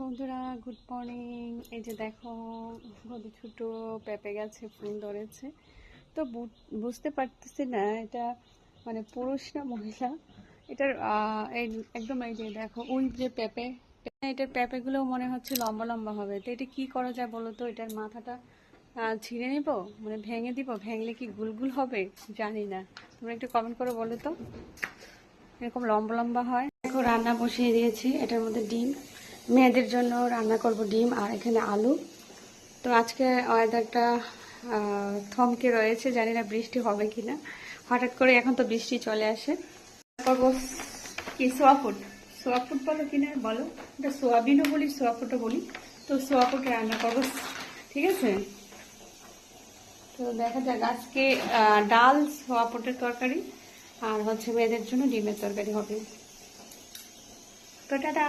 বন্ধুরা, good morning. এই যে দেখো, কত ছোট পেঁপে গাছে ফুল ধরেছে। তো বুঝতে পারতেছি না এটা মানে পুরুষ না মহিলা। এটার একদম এই যে দেখো, ওই যে পেঁপে, এটার পেঁপেগুলো মনে হচ্ছে লম্বা লম্বা হবে। তো এটা কি করা যায় বলো তো? এটার মাথাটা ছিঁড়ে নিব, মানে ভেঙে দিব। ভেঙলে কি গুলগুল হবে জানি না, তোমরা একটু কমেন্ট করে বলো তো। এরকম লম্বা লম্বা হয়। দেখো, রান্না বসিয়ে দিয়েছি। এটার মধ্যে ডিম, মেয়েদের জন্য রান্না করব ডিম, আর এখানে আলু। তো আজকে ওয়েদারটা থমকে রয়েছে, জানি না বৃষ্টি হবে কিনা। হঠাৎ করে এখন তো বৃষ্টি চলে আসে। করব কি সোয়াফুট, সোয়াফুট বলো কিনা বলো, এটা সোয়াবিনও বলি সোয়াফুটও বলি। তো সোয়াফুট রান্না করবো, ঠিক আছে? তো দেখা যাক আজকে ডাল, সোয়াফুটের তরকারি, আর হচ্ছে মেয়েদের জন্য ডিমের তরকারি হবে। তো টাটা।